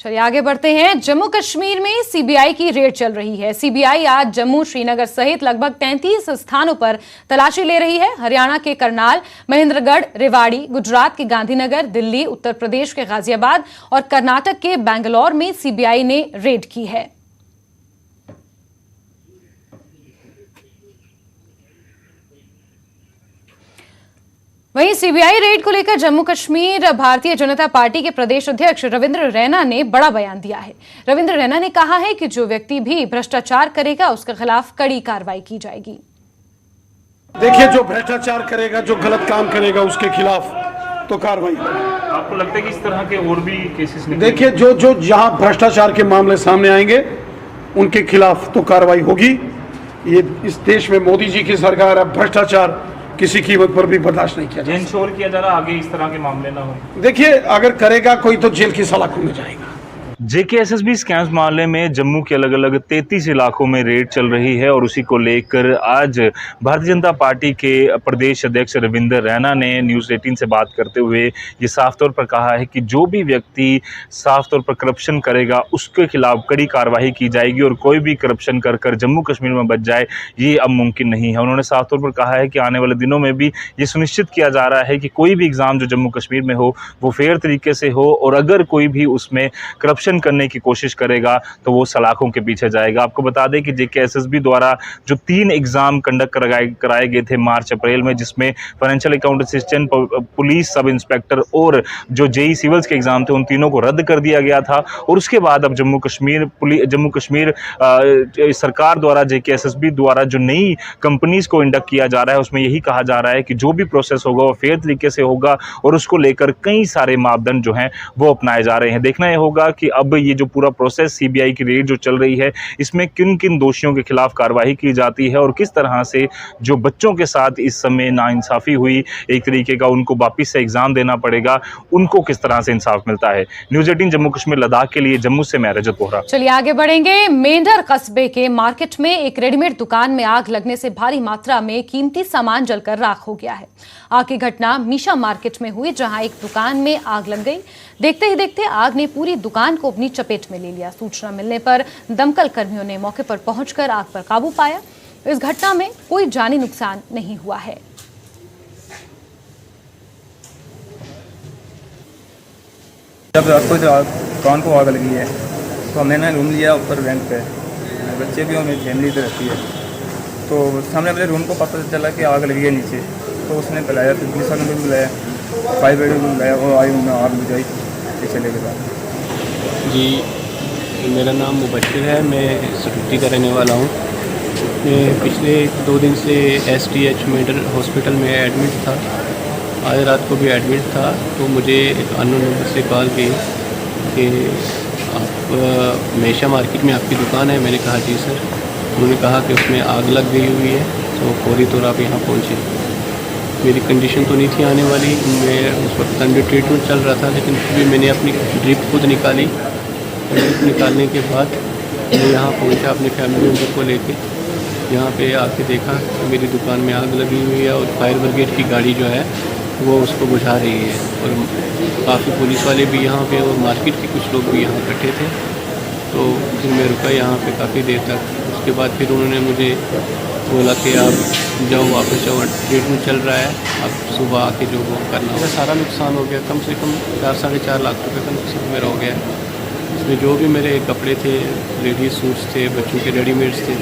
चलिए आगे बढ़ते हैं। जम्मू कश्मीर में सीबीआई की रेड चल रही है। सीबीआई आज जम्मू, श्रीनगर सहित लगभग 33 स्थानों पर तलाशी ले रही है। हरियाणा के करनाल, महेंद्रगढ़, रेवाड़ी, गुजरात के गांधीनगर, दिल्ली, उत्तर प्रदेश के गाजियाबाद और कर्नाटक के बेंगलौर में सीबीआई ने रेड की है। वहीं सीबीआई रेड को लेकर जम्मू कश्मीर भारतीय जनता पार्टी के प्रदेश अध्यक्ष रविंद्र रैना ने बड़ा बयान दिया है। रविंद्र रैना ने कहा है कि जो व्यक्ति भी भ्रष्टाचार करेगा उसके खिलाफ कड़ी कार्रवाई की जाएगी। देखिए, जो भ्रष्टाचार करेगा, जो गलत काम करेगा, उसके खिलाफ तो कार्रवाई। आपको लगता है कि इस तरह के और भी केसेस निकलेंगे? देखिए, जो जहां भ्रष्टाचार के मामले सामने आएंगे उनके खिलाफ तो कार्रवाई होगी। ये इस देश में मोदी जी की सरकार है, भ्रष्टाचार किसी कीमत पर भी बर्दाश्त नहीं किया जाएगा। इंश्योर किया जा रहा आगे इस तरह के मामले ना हो। देखिए, अगर करेगा कोई तो जेल की सलाखों में जाएगा। जेकेएसएसबी स्कैम्स मामले में जम्मू के अलग अलग 33 इलाकों में रेड चल रही है और उसी को लेकर आज भारतीय जनता पार्टी के प्रदेश अध्यक्ष रविंद्र रैना ने न्यूज़ 18 से बात करते हुए ये साफ तौर पर कहा है कि जो भी व्यक्ति साफ तौर पर करप्शन करेगा उसके खिलाफ कड़ी कार्रवाई की जाएगी और कोई भी करप्शन कर कर जम्मू कश्मीर में बच जाए ये अब मुमकिन नहीं है। उन्होंने साफ तौर पर कहा है कि आने वाले दिनों में भी ये सुनिश्चित किया जा रहा है कि कोई भी एग्ज़ाम जो जम्मू कश्मीर में हो वो फेयर तरीके से हो और अगर कोई भी उसमें करप्शन करने की कोशिश करेगा तो वो सलाखों के पीछे जाएगा। आपको बता दें कि जेकेएसएसबी द्वारा जो 3 एग्जाम कंडक्ट कराए गए थे मार्च अप्रैल में, जिसमें financial account assistant, police sub inspector और जो जेई सिविल्स के एग्जाम थे, उन तीनों को रद्द कर दिया गया था। और उसके बाद अब जम्मू कश्मीर सरकार द्वारा जेकेएसएसबी द्वारा जो नई कंपनीज को इंडक्ट किया जा रहा है उसमें यही कहा जा रहा है कि जो भी प्रोसेस होगा वो फेयर तरीके से होगा और उसको लेकर कई सारे मापदंड जो हैं वो अपनाए जा रहे हैं। देखना यह होगा कि अब ये जो पूरा प्रोसेस सीबीआई की रेड जो चल रही है इसमें किन किन दोषियों के खिलाफ कार्रवाई की जाती है और किस तरह से जो बच्चों के साथ इस समय नाइंसाफी हुई, एक तरीके का उनको वापिस से एग्जाम देना पड़ेगा, उनको किस तरह से इंसाफ मिलता है। न्यूज़ 18 जम्मू कश्मीर लद्दाख के लिए जम्मू से मैं रजत बोहरा। चलिए आगे बढ़ेंगे। मेंढर कस्बे के मार्केट में एक रेडीमेड दुकान में आग लगने से भारी मात्रा में कीमती सामान जलकर राख हो गया है। आग की घटना मीशा मार्केट में हुई, जहां एक दुकान में आग लग गई। देखते ही देखते आग ने पूरी दुकान को अपनी चपेट में ले लिया। सूचना मिलने पर दमकल कर्मियों ने मौके पर पहुंचकर आग पर काबू पाया। इस घटना में कोई जानी नुकसान नहीं हुआ है। जब रात को दुकान को आग लगी है तो हमने ना रूम लिया ऊपर रेंट पे, बच्चे भी और मेरी फैमिली तो रहती है। तो सामने अपने रूम को पता चला कि आग लगी है नीचे, तो उसने बुलाया, तो पुलिस वालों को भी बुलाया, फायर ब्रिगेड को बुलाया और आई उन्होंने आग बुझाई चले के बाद। जी, मेरा नाम मुबशिर है, मैं सिक्योरिटी का रहने वाला हूँ। मैं पिछले 2 दिन से STH मेंढर हॉस्पिटल में एडमिट था। आज रात को भी एडमिट था तो मुझे एक अननोन नंबर से कॉल की कि आप मेशा मार्केट में आपकी दुकान है। मैंने कहा जी सर। उन्होंने कहा कि उसमें आग लग गई हुई है तो फौरी तौर आप यहाँ पहुँचे। मेरी कंडीशन तो नहीं थी आने वाली, मैं उस वक्त अंडर ट्रीटमेंट चल रहा था, लेकिन फिर भी मैंने अपनी ड्रिप खुद निकाली। ड्रिप निकालने के बाद मैं यहाँ पहुँचा अपने फैमिली मेम्बर को लेके। यहाँ पे आके देखा तो मेरी दुकान में आग लगी हुई है और फायर ब्रिगेड की गाड़ी जो है वो उसको बुझा रही है और काफ़ी पुलिस वाले भी यहाँ पे और मार्केट के कुछ लोग भी यहाँ इकट्ठे थे। तो फिर मैं रुका यहाँ पे काफ़ी देर तक। उसके बाद फिर उन्होंने मुझे बोला कि आप जाओ, वापस जाओ, ट्रीटमेंट चल रहा है, आप सुबह आके जो वो करना होगा। सारा नुकसान हो गया, कम से कम 4-4.5 लाख रुपये का नुकसान मेरा हो गया। इसमें जो भी मेरे कपड़े थे, लेडीज सूट्स थे, बच्चों के रेडीमेड्स थे,